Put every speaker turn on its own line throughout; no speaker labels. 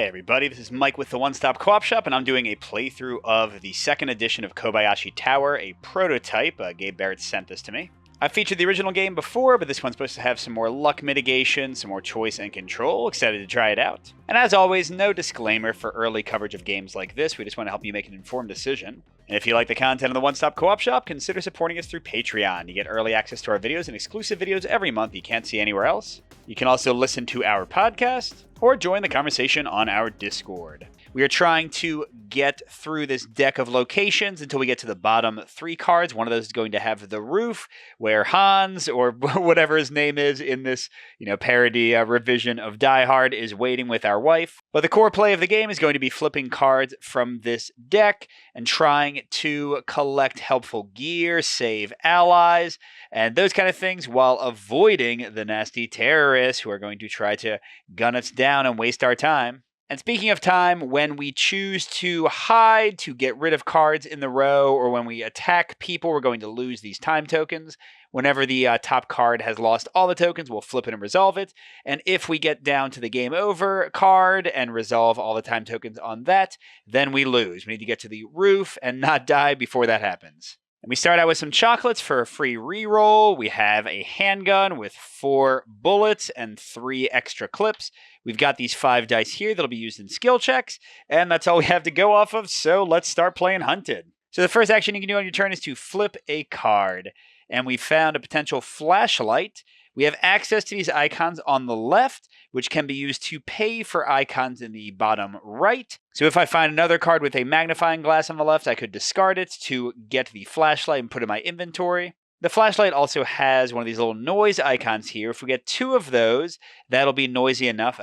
Hey everybody, this is Mike with the One Stop Co-op Shop, and I'm doing a playthrough of the second edition of Kobayashi Tower, a prototype. Gabe Barrett sent this to me. I've featured the original game before, but this one's supposed to have some more luck mitigation, some more choice and control. Excited to try it out. And as always, no disclaimer for early coverage of games like this. We just want to help you make an informed decision. And if you like the content of the One Stop Co-op Shop, consider supporting us through Patreon. You get early access to our videos and exclusive videos every month you can't see anywhere else. You can also listen to our podcast or join the conversation on our Discord. We are trying to get through this deck of locations until we get to the bottom 3 cards. One of those is going to have the roof, where Hans, or whatever his name is in this, parody revision of Die Hard, is waiting with our wife. But the core play of the game is going to be flipping cards from this deck and trying to collect helpful gear, save allies, and those kind of things, while avoiding the nasty terrorists who are going to try to gun us down and waste our time. And speaking of time, when we choose to hide to get rid of cards in the row, or when we attack people, we're going to lose these time tokens. Whenever the top card has lost all the tokens, we'll flip it and resolve it. And if we get down to the game over card and resolve all the time tokens on that, then we lose. We need to get to the roof and not die before that happens. And we start out with some chocolates for a free reroll. We have a handgun with 4 bullets and 3 extra clips. We've got these 5 dice here that'll be used in skill checks, and that's all we have to go off of, so let's start playing Hunted. So the first action you can do on your turn is to flip a card, and we found a potential flashlight. We have access to these icons on the left, which can be used to pay for icons in the bottom right. So if I find another card with a magnifying glass on the left, I could discard it to get the flashlight and put it in my inventory. The flashlight also has one of these little noise icons here. If we get 2 of those, that'll be noisy enough.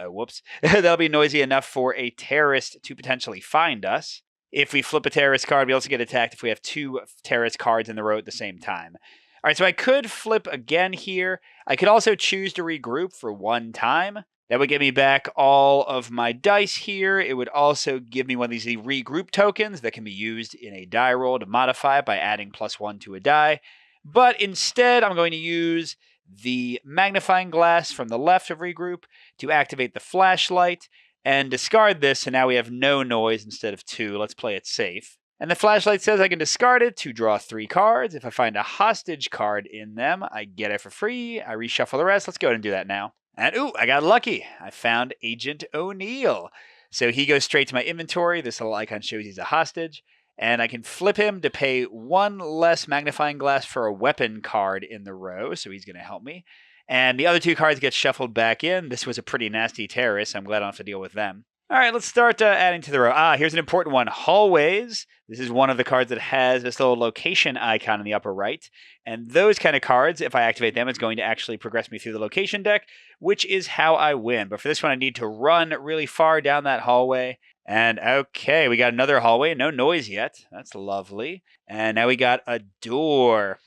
That'll be noisy enough for a terrorist to potentially find us. If we flip a terrorist card, we also get attacked if we have 2 terrorist cards in the row at the same time. All right, so I could flip again here. I could also choose to regroup for 1 time. That would get me back all of my dice here. It would also give me one of these regroup tokens that can be used in a die roll to modify it by adding +1 to a die. But instead, I'm going to use the magnifying glass from the left of regroup to activate the flashlight and discard this, so now we have no noise instead of 2. Let's play it safe. And the flashlight says I can discard it to draw 3 cards. If I find a hostage card in them, I get it for free. I reshuffle the rest. Let's go ahead and do that now. And ooh, I got lucky. I found Agent O'Neill. So he goes straight to my inventory. This little icon shows he's a hostage. And I can flip him to pay 1 less magnifying glass for a weapon card in the row. So he's going to help me. And the other 2 cards get shuffled back in. This was a pretty nasty terrorist. I'm glad I don't have to deal with them. All right, let's start adding to the row. Here's an important one. Hallways. This is one of the cards that has this little location icon in the upper right. And those kind of cards, if I activate them, it's going to actually progress me through the location deck, which is how I win. But for this one, I need to run really far down that hallway. And okay, we got another hallway. No noise yet. That's lovely. And now we got a door.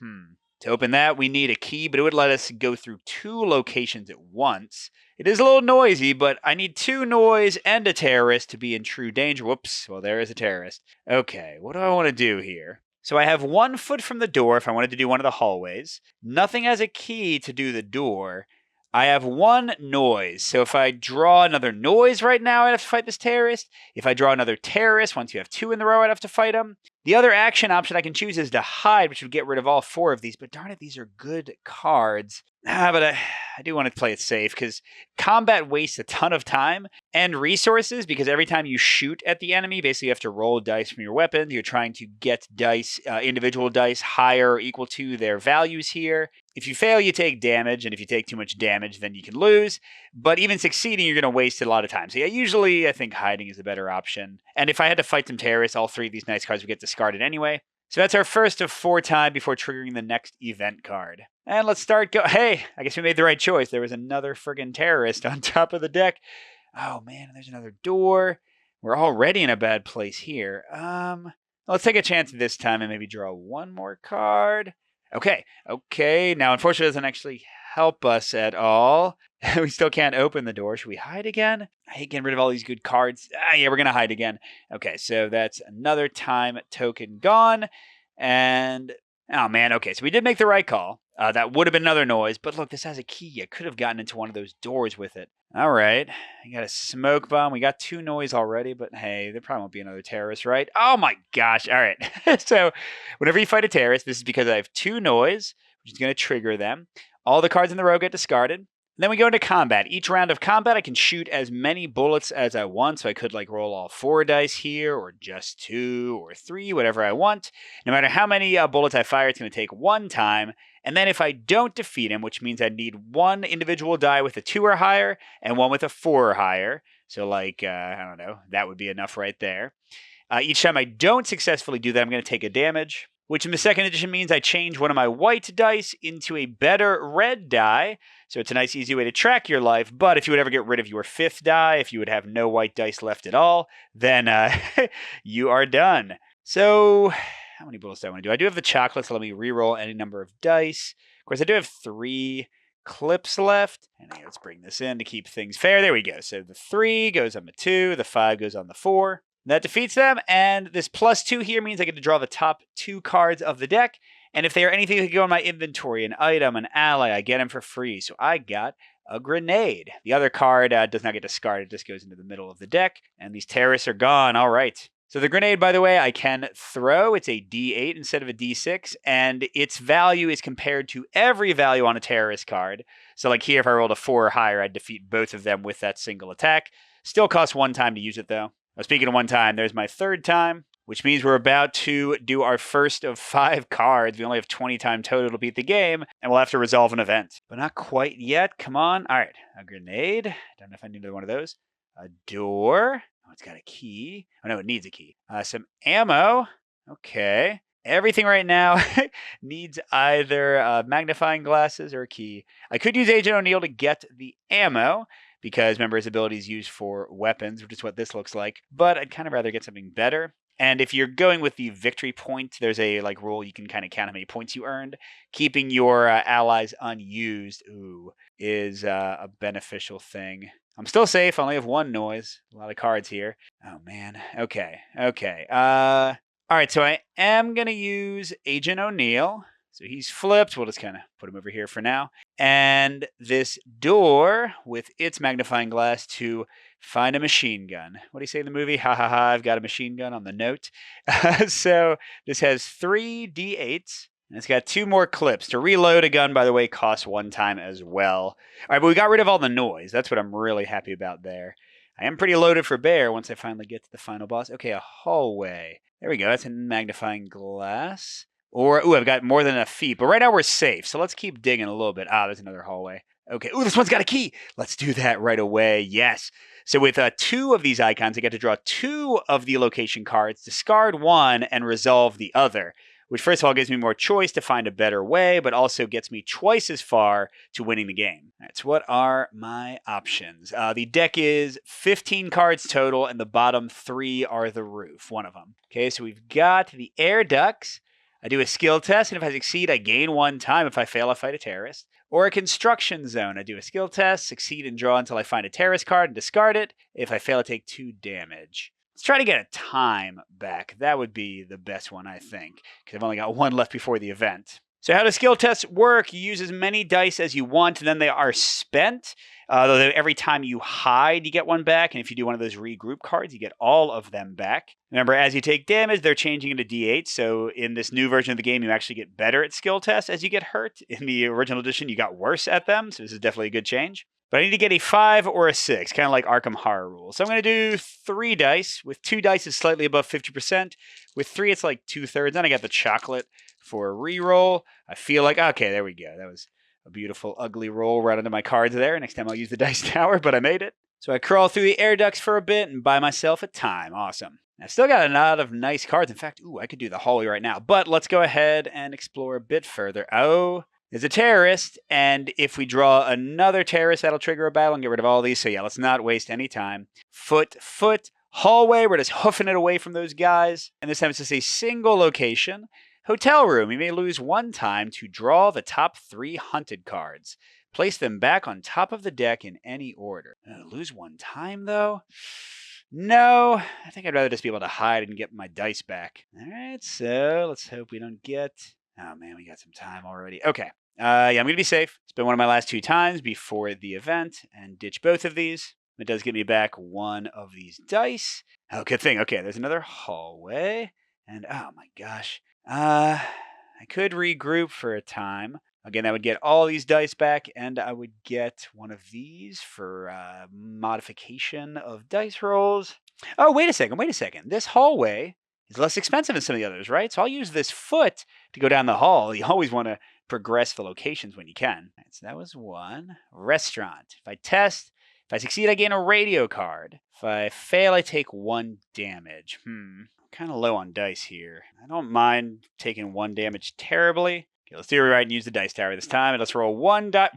To open that, we need a key, but it would let us go through 2 locations at once. It is a little noisy, but I need 2 noise and a terrorist to be in true danger. Whoops, well, there is a terrorist. Okay, what do I want to do here? So I have 1 foot from the door if I wanted to do one of the hallways. Nothing has a key to do the door. I have 1 noise, so if I draw another noise right now, I'd have to fight this terrorist. If I draw another terrorist, once you have 2 in the row, I'd have to fight him. The other action option I can choose is to hide, which would get rid of all 4 of these, but darn it, these are good cards. But I do want to play it safe, because combat wastes a ton of time and resources, because every time you shoot at the enemy, basically you have to roll dice from your weapon. You're trying to get dice, individual dice higher or equal to their values here. If you fail, you take damage, and if you take too much damage, then you can lose. But even succeeding, you're going to waste a lot of time. So yeah, usually I think hiding is a better option. And if I had to fight some terrorists, all 3 of these nice cards would get discarded anyway. So that's our first of 4 time before triggering the next event card. And let's start Hey, I guess we made the right choice. There was another friggin' terrorist on top of the deck. Oh man, there's another door. We're already in a bad place here. Let's take a chance this time and maybe draw 1 more card. Okay. Now, unfortunately, it doesn't actually help us at all. We still can't open the door. Should we hide again? I hate getting rid of all these good cards. Yeah, we're going to hide again. Okay, so that's another time token gone. And Oh, man. Okay, so we did make the right call. That would have been another noise, but look, this has a key. I could have gotten into one of those doors with it. All right. I got a smoke bomb. We got 2 noise already, but hey, there probably won't be another terrorist, right? Oh my gosh. All right. So whenever you fight a terrorist, this is because I have 2 noise, which is going to trigger them. All the cards in the row get discarded. Then we go into combat. Each round of combat, I can shoot as many bullets as I want. So I could like roll all 4 dice here, or just 2 or 3, whatever I want. No matter how many bullets I fire, it's going to take 1 time. And then if I don't defeat him, which means I need 1 individual die with a 2 or higher and 1 with a 4 or higher. So like, I don't know, that would be enough right there. Each time I don't successfully do that, I'm going to take a damage, which in the second edition means I change one of my white dice into a better red die. So it's a nice, easy way to track your life. But if you would ever get rid of your 5th die, if you would have no white dice left at all, then you are done. So how many bullets do I want to do? I do have the chocolate, so let me re-roll any number of dice. Of course, I do have 3 clips left. And let's bring this in to keep things fair. There we go. So the 3 goes on the 2, the 5 goes on the 4. That defeats them, and this +2 here means I get to draw the top 2 cards of the deck, and if they are anything that can go in my inventory, an item, an ally, I get them for free. So I got a grenade. The other card does not get discarded, it just goes into the middle of the deck, and these terrorists are gone. All right. So the grenade, by the way, I can throw. It's a D8 instead of a D6, and its value is compared to every value on a terrorist card. So like here, if I rolled a 4 or higher, I'd defeat both of them with that single attack. Still costs 1 time to use it, though. Speaking of 1 time, there's my 3rd time, which means we're about to do our first of 5 cards. We only have 20 time total to beat the game, and we'll have to resolve an event. But not quite yet. Come on. All right. A grenade. I don't know if I need another one of those. A door. Oh, it's got a key. Oh, no, it needs a key. Some ammo. Okay. Everything right now needs either magnifying glasses or a key. I could use Agent O'Neill to get the ammo, because remember, his ability is used for weapons, which is what this looks like. But I'd kind of rather get something better. And if you're going with the victory point, there's a like rule you can kind of count how many points you earned. Keeping your allies unused, is a beneficial thing. I'm still safe. I only have 1 noise. A lot of cards here. Oh man. Okay. All right. So I am gonna use Agent O'Neill. So he's flipped. We'll just kind of put him over here for now. And this door with its magnifying glass to find a machine gun. What do you say in the movie? Ha ha ha, I've got a machine gun on the note. So this has 3 D8s. And it's got 2 more clips. To reload a gun, by the way, costs 1 time as well. All right, but we got rid of all the noise. That's what I'm really happy about there. I am pretty loaded for bear once I finally get to the final boss. Okay, a hallway. There we go. That's a magnifying glass. Or, I've got more than enough feet. But right now we're safe, so let's keep digging a little bit. There's another hallway. Okay, this one's got a key. Let's do that right away. Yes. So with 2 of these icons, I get to draw 2 of the location cards, discard 1, and resolve the other. Which, first of all, gives me more choice to find a better way, but also gets me twice as far to winning the game. All right, so what are my options? The deck is 15 cards total, and the bottom 3 are the roof, one of them. Okay, so we've got the air ducts. I do a skill test, and if I succeed, I gain 1 time. If I fail, I fight a terrorist. Or a construction zone. I do a skill test, succeed, and draw until I find a terrorist card and discard it. If I fail, I take 2 damage. Let's try to get a time back. That would be the best one, I think, because I've only got 1 left before the event. So how do skill tests work? You use as many dice as you want, and then they are spent. Though every time you hide, you get 1 back. And if you do one of those regroup cards, you get all of them back. Remember, as you take damage, they're changing into D8. So in this new version of the game, you actually get better at skill tests as you get hurt. In the original edition, you got worse at them. So this is definitely a good change. But I need to get a 5 or a 6, kind of like Arkham Horror rules. So I'm going to do 3 dice. With 2 dice, it's slightly above 50%. With 3, it's like 2/3. Then I got the chocolate for a reroll. I feel like, okay, there we go. That was a beautiful, ugly roll right under my cards there. Next time I'll use the dice tower, but I made it. So I crawl through the air ducts for a bit and buy myself a time. Awesome. I've still got a lot of nice cards. In fact, I could do the hallway right now. But let's go ahead and explore a bit further. There's a terrorist, and if we draw another terrorist, that'll trigger a battle and get rid of all these. So yeah, let's not waste any time. Foot, hallway. We're just hoofing it away from those guys. And this time it's just a single location. Hotel room. You may lose 1 time to draw the top 3 hunted cards. Place them back on top of the deck in any order. Lose 1 time, though? No, I think I'd rather just be able to hide and get my dice back. All right, so let's hope we don't get... Oh, man, we got some time already. Okay. Yeah, I'm going to be safe. Spend one of my last 2 times before the event and ditch both of these. It does get me back one of these dice. Oh, good thing. Okay, there's another hallway. And oh my gosh. I could regroup for a time. Again, I would get all these dice back, and I would get one of these for modification of dice rolls. Oh, wait a second. This hallway is less expensive than some of the others, right? So I'll use this foot to go down the hall. You always want to progress the locations when you can. Right, so that was one. Restaurant. If I succeed, I gain a radio card. If I fail, I take 1 damage. Kind of low on dice here. I don't mind taking 1 damage terribly. Okay, let's do it right and use the dice tower this time. And let's roll 1 die.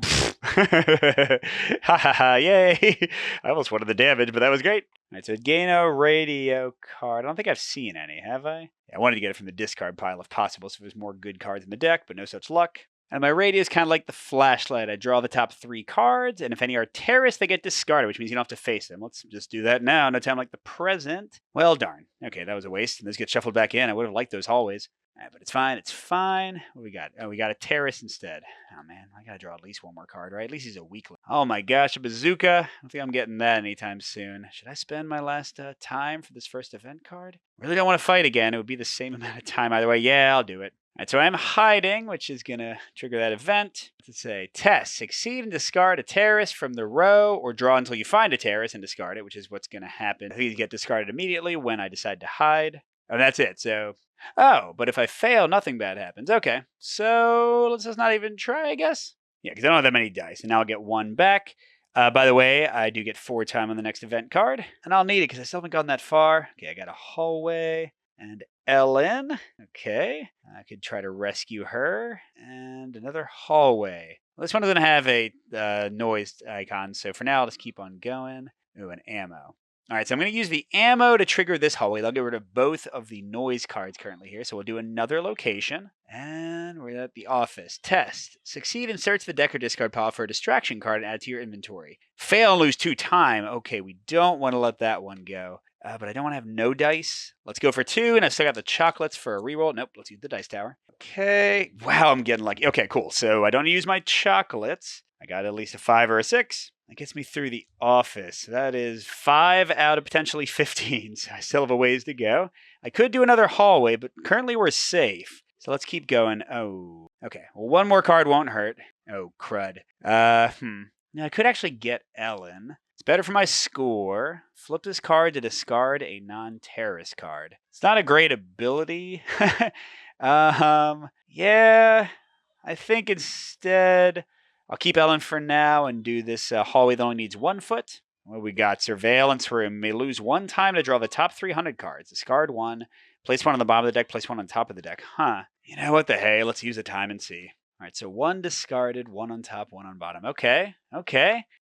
Ha ha ha, yay! I almost wanted the damage, but that was great. All right, so gain a radio card. I don't think I've seen any, have I? Yeah, I wanted to get it from the discard pile if possible, so there's more good cards in the deck, but no such luck. And my radio is kind of like the flashlight. I draw the top 3 cards, and if any are terrorists, they get discarded, which means you don't have to face them. Let's just do that now. No time like the present. Well, darn. Okay, that was a waste. And those get shuffled back in. I would have liked those hallways. All right, but it's fine. It's fine. What do we got? Oh, we got a terrorist instead. Oh, man. I got to draw at least 1 more card, right? At least he's a weakling. Oh, my gosh. A bazooka. I don't think I'm getting that anytime soon. Should I spend my last time for this first event card? Really don't want to fight again. It would be the same amount of time either way. Yeah, I'll do it. All right, so I'm hiding, which is going to trigger that event. Let's say test. Succeed and discard a terrorist from the row, or draw until you find a terrorist and discard it, which is what's going to happen. These get discarded immediately when I decide to hide. Oh, that's it. So, oh, but if I fail, nothing bad happens. Okay, so let's just not even try, I guess. Yeah, because I don't have that many dice, and now I'll get 1 back. By the way, I do get 4 time on the next event card, and I'll need it because I still haven't gotten that far. Okay, I got a hallway. And Ellen, okay, I could try to rescue her, and another hallway. Well, this one doesn't have a noise icon, so for now I'll just keep on going. Ooh, an ammo. All right, so I'm going to use the ammo to trigger this hallway. I'll get rid of both of the noise cards currently here, so we'll do another location, and we're at the office. Test. Succeed and search the deck or discard pile for a distraction card and add to your inventory. Fail and lose 2 time. Okay, we don't want to let that one go. But I don't want to have no dice. Let's go for 2, and I've still got the chocolates for a reroll. Nope, let's use the dice tower. Okay. Wow, I'm getting lucky. Okay, cool. So I don't use my chocolates. I got at least a 5 or a 6. That gets me through the office. That is 5 out of potentially 15, so I still have a ways to go. I could do another hallway, but currently we're safe. So let's keep going. Oh, okay. Well, 1 more card won't hurt. Oh, crud. Now I could actually get Ellen. It's better for my score. Flip this card to discard a non-terrorist card. It's not a great ability. Yeah, I think instead I'll keep Ellen for now and do this hallway that only needs 1 foot. Well, we got surveillance where we may lose 1 time to draw the top 300 cards. Discard 1, place 1 on the bottom of the deck, place 1 on top of the deck. You know what the hey? Let's use the time and see. All right, so 1 discarded, 1 on top, 1 on bottom. Okay.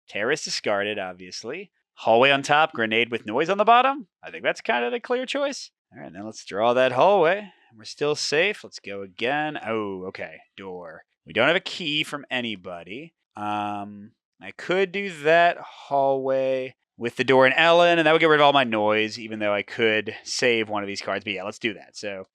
Terrorist discarded, obviously. Hallway on top, grenade with noise on the bottom. I think that's kind of the clear choice. All right, now let's draw that hallway. We're still safe. Let's go again. Oh, okay. Door. We don't have a key from anybody. I could do that hallway with the door and Ellen, and that would get rid of all my noise, even though I could save one of these cards. But yeah, let's do that. So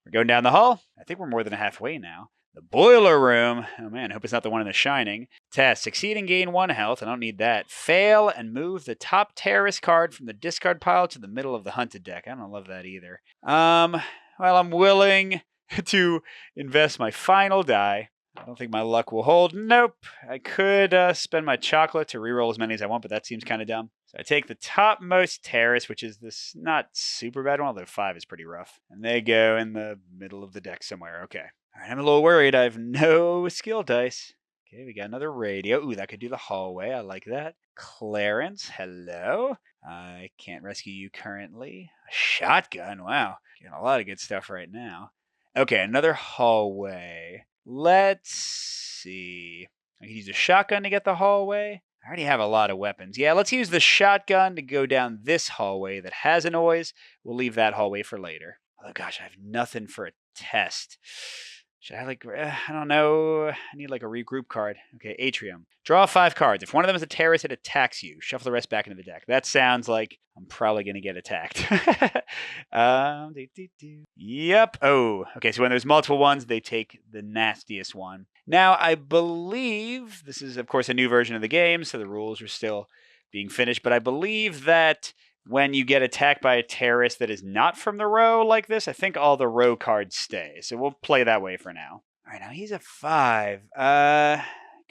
we're going down the hall. I think we're more than halfway now. The boiler room. Oh man, I hope it's not the one in The Shining. Test. Succeed and gain 1 health. I don't need that. Fail and move the top terrorist card from the discard pile to the middle of the hunted deck. I don't love that either. Well, I'm willing to invest my final die. I don't think my luck will hold. Nope. I could spend my chocolate to reroll as many as I want, but that seems kind of dumb. So I take the topmost terrace, which is this not super bad one, although 5 is pretty rough. And they go in the middle of the deck somewhere. Okay. All right, I'm a little worried. I have no skill dice. Okay, we got another radio. Ooh, that could do the hallway. I like that. Clarence, hello. I can't rescue you currently. A shotgun. Wow. Getting a lot of good stuff right now. Okay, another hallway. Let's see. I can use a shotgun to get the hallway. I already have a lot of weapons. Yeah, let's use the shotgun to go down this hallway that has a noise. We'll leave that hallway for later. Oh gosh, I have nothing for a test. Should I I don't know. I need like a regroup card. Okay, Atrium. Draw 5 cards. If one of them is a terrorist, it attacks you. Shuffle the rest back into the deck. That sounds like I'm probably going to get attacked. Yep. Oh, okay. So when there's multiple ones, they take the nastiest one. Now, I believe this is, of course, a new version of the game, so the rules are still being finished. But I believe that when you get attacked by a terrorist that is not from the row like this, I think all the row cards stay. So we'll play that way for now. All right, now he's a 5.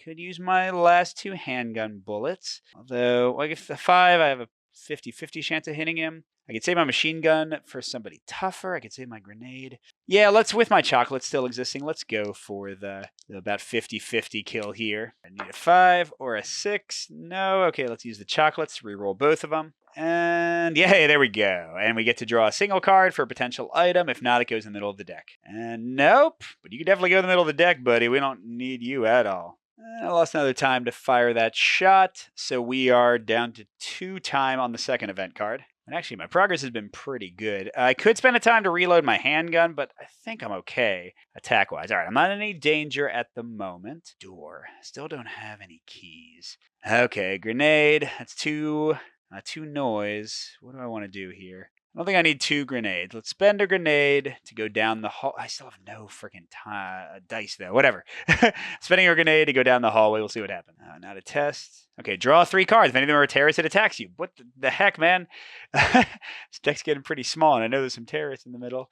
Could use my last 2 handgun bullets. Although, like if the 5, I have a 50-50 chance of hitting him. I could save my machine gun for somebody tougher. I could save my grenade. Yeah, with my chocolate still existing, let's go for the about 50-50 kill here. I need a 5 or a 6. No, okay, let's use the chocolates to reroll both of them. And yay, there we go. And we get to draw a single card for a potential item. If not, it goes in the middle of the deck. And nope, but you can definitely go in the middle of the deck, buddy. We don't need you at all. I lost another time to fire that shot, so we are down to 2 time on the second event card. And actually, my progress has been pretty good. I could spend a time to reload my handgun, but I think I'm okay attack-wise. All right, I'm not in any danger at the moment. Door. Still don't have any keys. Okay, grenade. That's 2 noise. What do I want to do here? I don't think I need 2 grenades. Let's spend a grenade to go down the hall. I still have no freaking dice, though. Whatever. Spending a grenade to go down the hallway. We'll see what happens. Not a test. Okay, draw 3 cards. If any of them are terrorists, it attacks you. What the heck, man? This deck's getting pretty small, and I know there's some terrorists in the middle.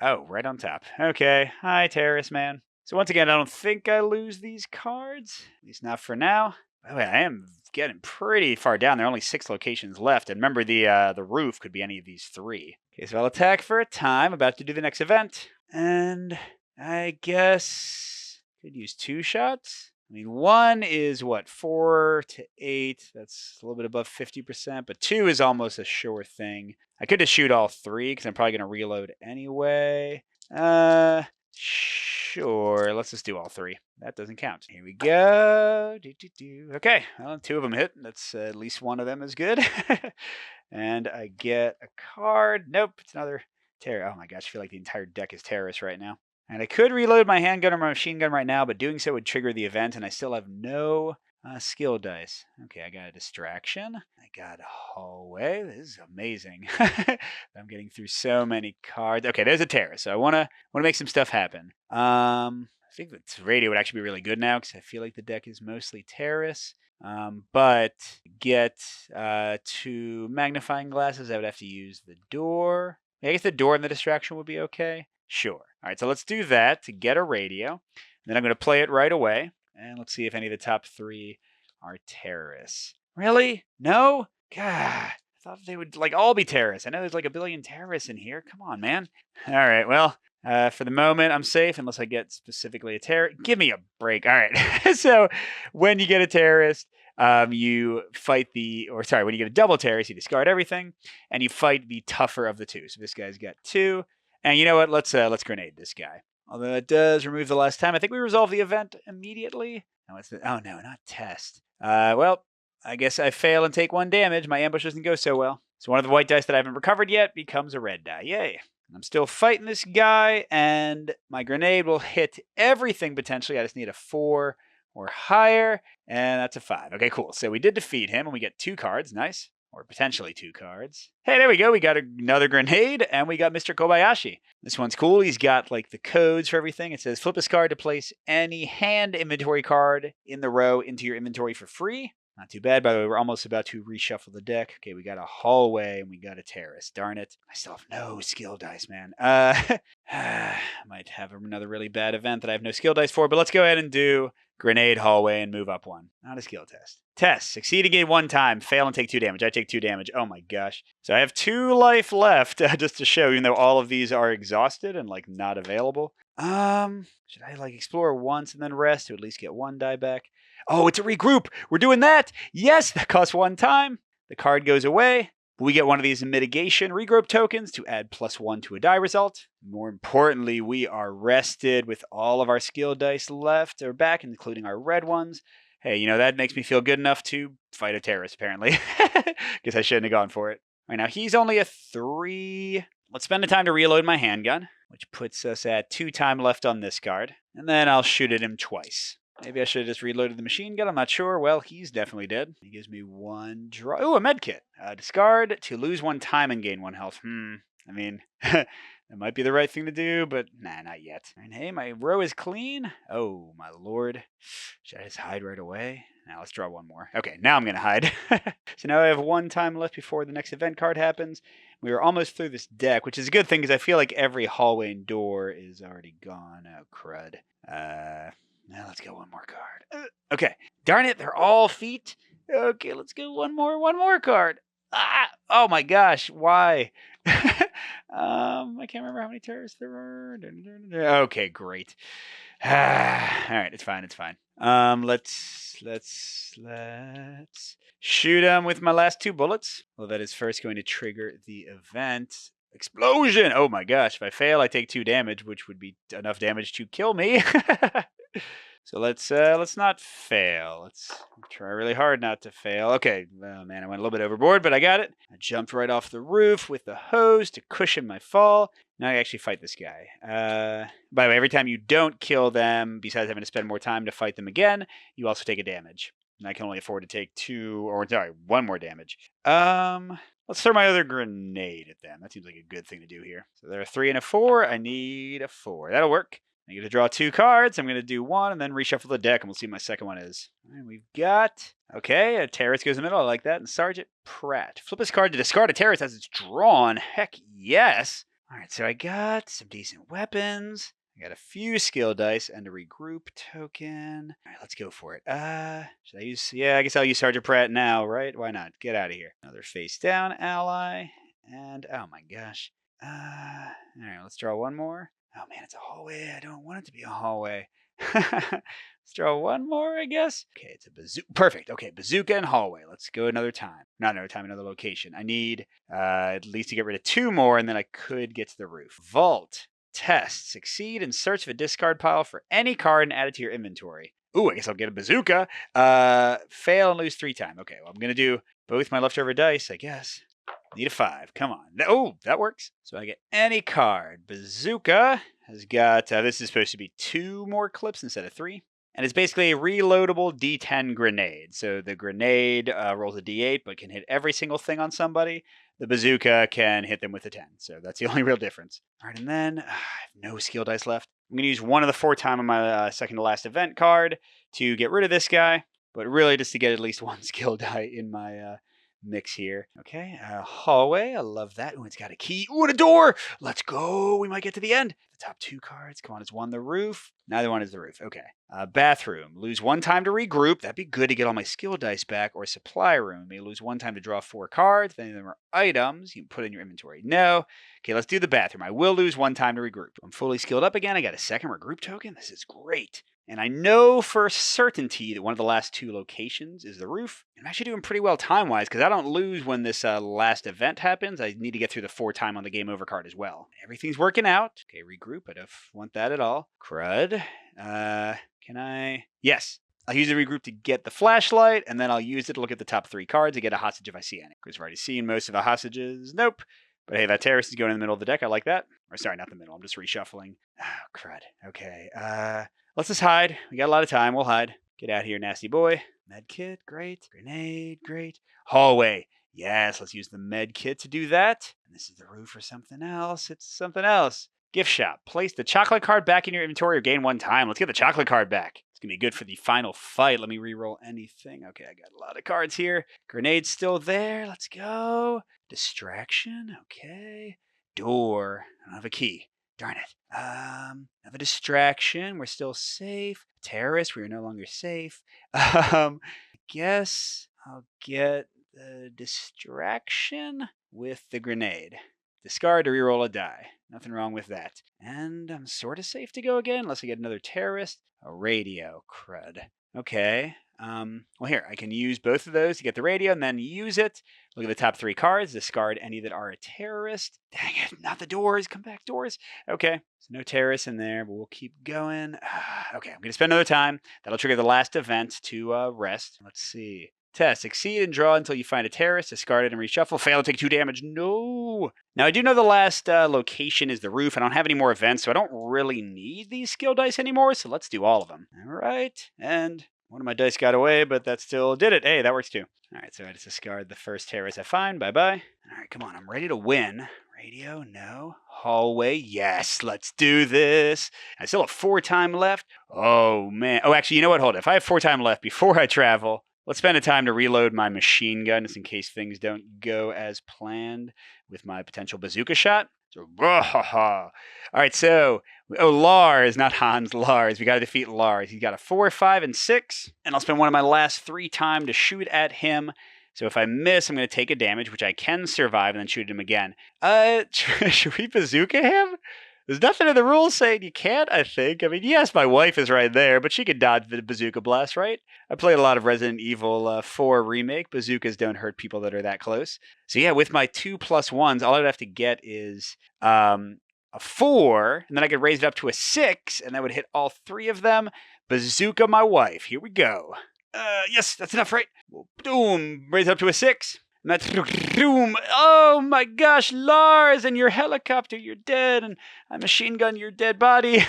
Oh, right on top. Okay. Hi, terrorist man. So once again, I don't think I lose these cards. At least not for now. Oh, yeah, I am getting pretty far down. There are only 6 locations left. And remember, the roof could be any of these 3. Okay, so I'll attack for a time. About to do the next event. And I guess could use 2 shots. I mean, 1 is, 4 to 8. That's a little bit above 50%. But 2 is almost a sure thing. I could just shoot all 3 because I'm probably going to reload anyway. Sure, let's just do all 3. That doesn't count. Here we go. Okay, well, 2 of them hit. That's at least 1 of them is good. And I get a card. Nope, it's another terror. Oh my gosh, I feel like the entire deck is terrorist right now. And I could reload my handgun or my machine gun right now, but doing so would trigger the event, and I still have no skill dice. Okay, I got a distraction. I got a hallway. This is amazing. I'm getting through so many cards. Okay, there's a terrorist. So I want to make some stuff happen. I think that radio would actually be really good now because I feel like the deck is mostly terrorists. But get 2 magnifying glasses, I would have to use the door. I guess the door and the distraction would be okay. Sure. All right, so let's do that to get a radio. Then I'm going to play it right away. And let's see if any of the top 3 are terrorists. Really? No? God, I thought they would all be terrorists. I know there's like a billion terrorists in here. Come on, man. All right, well, for the moment, I'm safe unless I get specifically a terrorist. Give me a break. All right. So when you get a terrorist, you fight when you get a double terrorist, you discard everything, and you fight the tougher of the 2. So this guy's got 2. And you know what? Let's grenade this guy. Although it does remove the last time. I think we resolve the event immediately. Oh, no, not test. Well, I guess I fail and take 1 damage. My ambush doesn't go so well. So one of the white dice that I haven't recovered yet becomes a red die. Yay. I'm still fighting this guy, and my grenade will hit everything potentially. I just need a 4 or higher, and that's a 5. Okay, cool. So we did defeat him, and we get 2 cards. Nice. Or potentially 2 cards. Hey, there we go. We got another grenade, and we got Mr. Kobayashi. This one's cool. He's got the codes for everything. It says flip this card to place any hand inventory card in the row into your inventory for free. Not too bad. By the way, we're almost about to reshuffle the deck. Okay, we got a hallway, and we got a terrorist. Darn it. I still have no skill dice, man. Might have another really bad event that I have no skill dice for, but let's go ahead and do grenade hallway and move up 1. Not a skill test. Test. Succeed again 1 time. Fail and take 2 damage. I take 2 damage. Oh my gosh. So I have 2 life left just to show, even though all of these are exhausted and not available. Should I explore once and then rest to at least get 1 die back? Oh, it's a regroup. We're doing that. Yes, that costs 1 time. The card goes away. We get one of these mitigation regroup tokens to add +1 to a die result. More importantly, we are rested with all of our skill dice left or back, including our red ones. Hey, that makes me feel good enough to fight a terrorist, apparently. Guess I shouldn't have gone for it. All right, now he's only a 3. Let's spend the time to reload my handgun. which puts us at 2 time left on this card. And then I'll shoot at him twice. Maybe I should have just reloaded the machine gun. I'm not sure. Well, he's definitely dead. He gives me 1 draw. Ooh, a med kit. Discard to lose 1 time and gain 1 health. I mean, that might be the right thing to do, but nah, not yet. And hey, my row is clean. Oh, my lord. Should I just hide right away? Now let's draw 1 more. Okay, now I'm going to hide. So now I have 1 time left before the next event card happens. We are almost through this deck, which is a good thing because I feel like every hallway and door is already gone. Oh, crud. Now let's go 1 more card. Okay. Darn it, they're all feet. Okay, let's go 1 more card. Oh my gosh, why? I can't remember how many terrorists there were. Okay, great. All right, it's fine. Let's shoot him with my last 2 bullets. Well, that is first going to trigger the event. Explosion! Oh my gosh, if I fail, I take 2 damage, which would be enough damage to kill me. So let's not fail. Let's try really hard not to fail. Okay, oh man, I went a little bit overboard, but I got it. I jumped right off the roof with the hose to cushion my fall. Now I actually fight this guy. By the way, every time you don't kill them, besides having to spend more time to fight them again, you also take a damage. And I can only afford to take 1 more damage. Let's throw my other grenade at them. That seems like a good thing to do here. So there are 3 and a 4. I need a 4. That'll work. I get to draw 2 cards. I'm going to do 1 and then reshuffle the deck, and we'll see what my second one is. All right, we've got, okay, a terrorist goes in the middle. I like that. And Sergeant Pratt. Flip his card to discard a terrorist as it's drawn. Heck yes. All right, so I got some decent weapons. I got a few skill dice and a regroup token. All right, let's go for it. Should I use, yeah, I guess I'll use Sergeant Pratt now, right? Why not? Get out of here. Another face down ally. And, oh my gosh. All right, let's draw 1 more. Oh man, it's a hallway. I don't want it to be a hallway. Let's draw 1 more, I guess. Okay, it's a bazooka. Perfect. Okay, bazooka and hallway. Let's go another time. Not another time, another location. I need at least to get rid of 2 more, and then I could get to the roof. Vault. Test. Succeed and search the discard pile for any card and add it to your inventory. Ooh, I guess I'll get a bazooka. Fail and lose 3 times. Okay, well, I'm going to do both my leftover dice, I guess. Need a 5. Come on. Oh, that works. So I get any card. Bazooka has got, this is supposed to be 2 more clips instead of 3. And it's basically a reloadable D10 grenade. So the grenade rolls a D8, but can hit every single thing on somebody. The bazooka can hit them with a 10. So that's the only real difference. All right, and then I have no skill dice left. I'm going to use 1 of the 4 time on my second to last event card to get rid of this guy. But really just to get at least 1 skill die in my mix here. Okay, hallway. I love that. Ooh, it's got a key. Ooh, and a door. Let's go. We might get to the end. The top 2 cards. Come on, it's 1 the roof. Neither one is the roof. Okay. Bathroom. Lose 1 time to regroup. That'd be good to get all my skill dice back. Or supply room. Maybe lose 1 time to draw 4 cards. If any of them are items, you can put in your inventory. No. Okay, let's do the bathroom. I will lose 1 time to regroup. I'm fully skilled up again. I got a second regroup token. This is great. And I know for certainty that one of the last 2 locations is the roof. I'm actually doing pretty well time-wise because I don't lose when this last event happens. I need to get through the 4 time on the game over card as well. Everything's working out. Okay, regroup. I don't want that at all. Crud. Can I? Yes. I'll use the regroup to get the flashlight, and then I'll use it to look at the top 3 cards to get a hostage if I see any. Because I've already seen most of the hostages. Nope. But hey, that terrorist is going in the middle of the deck. I like that. Or sorry, not the middle. I'm just reshuffling. Oh, crud. Okay. Let's just hide. We got a lot of time. We'll hide. Get out here, nasty boy. Med kit, great. Grenade, great. Hallway. Yes, let's use the med kit to do that. And this is the roof or something else. It's something else. Gift shop. Place the chocolate card back in your inventory or gain 1 time. Let's get the chocolate card back. It's going to be good for the final fight. Let me re-roll anything. Okay, I got a lot of cards here. Grenade's still there. Let's go. Distraction. Okay. Door. I don't have a key. Darn it. Have a distraction. We're still safe. Terrorist. We are no longer safe. I guess I'll get the distraction with the grenade. Discard to reroll a die. Nothing wrong with that. And I'm sort of safe to go again, unless I get another terrorist. A radio. Crud. Okay. Well, here, I can use both of those to get the radio and then use it. Look at the top 3 cards. Discard any that are a terrorist. Dang it, not the doors. Come back, doors. Okay, so no terrorists in there, but we'll keep going. Okay, I'm going to spend another time. That'll trigger the last event to rest. Let's see. Test. Succeed and draw until you find a terrace. Discard it and reshuffle. Fail to take 2 damage. No. Now, I do know the last location is the roof. I don't have any more events, so I don't really need these skill dice anymore, so let's do all of them. All right. And one of my dice got away, but that still did it. Hey, that works too. All right, so I just discard the first terrace I find. Bye-bye. All right, come on. I'm ready to win. Radio, no. Hallway, yes. Let's do this. I still have 4 time left. Oh, man. Oh, actually, you know what? Hold it. If I have 4 time left before I travel, let's spend a time to reload my machine gun just in case things don't go as planned with my potential bazooka shot. So, all right, so, Lars, not Hans, Lars. We got to defeat Lars. He's got a 4, 5, and 6. And I'll spend one of my last 3 time to shoot at him. So if I miss, I'm going to take a damage, which I can survive, and then shoot him again. Should we bazooka him? There's nothing in the rules saying you can't, I think. I mean, yes, my wife is right there, but she could dodge the bazooka blast, right? I played a lot of Resident Evil 4 Remake. Bazookas don't hurt people that are that close. So yeah, with my 2+1s, all I'd have to get is a 4, and then I could raise it up to a 6, and that would hit all 3 of them. Bazooka my wife. Here we go. Yes, that's enough, right? Boom, raise it up to a 6. And that's boom. Oh my gosh, Lars, and your helicopter, you're dead, and I machine gun your dead body.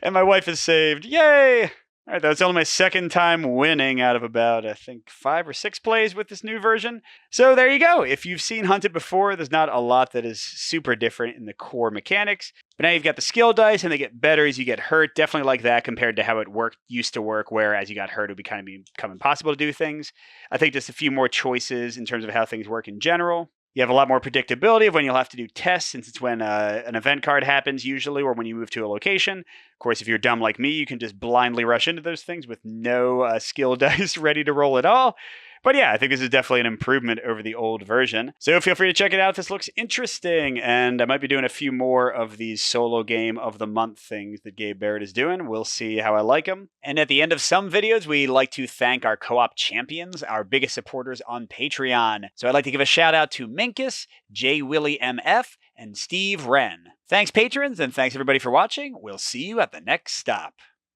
And my wife is saved. Yay! All right, that was only my 2nd time winning out of about, I think, 5 or 6 plays with this new version. So there you go. If you've seen Hunted before, there's not a lot that is super different in the core mechanics. But now you've got the skill dice, and they get better as you get hurt. Definitely like that compared to how it used to work, where as you got hurt, it would become impossible to do things. I think just a few more choices in terms of how things work in general. You have a lot more predictability of when you'll have to do tests, since it's when an event card happens usually, or when you move to a location. Of course, if you're dumb like me, you can just blindly rush into those things with no skill dice ready to roll at all. But yeah, I think this is definitely an improvement over the old version. So feel free to check it out. This looks interesting, and I might be doing a few more of these solo game of the month things that Gabe Barrett is doing. We'll see how I like them. And at the end of some videos, we like to thank our co-op champions, our biggest supporters on Patreon. So I'd like to give a shout out to Minkus, J. Willie MF, and Steve Wren. Thanks, patrons, and thanks everybody for watching. We'll see you at the next stop.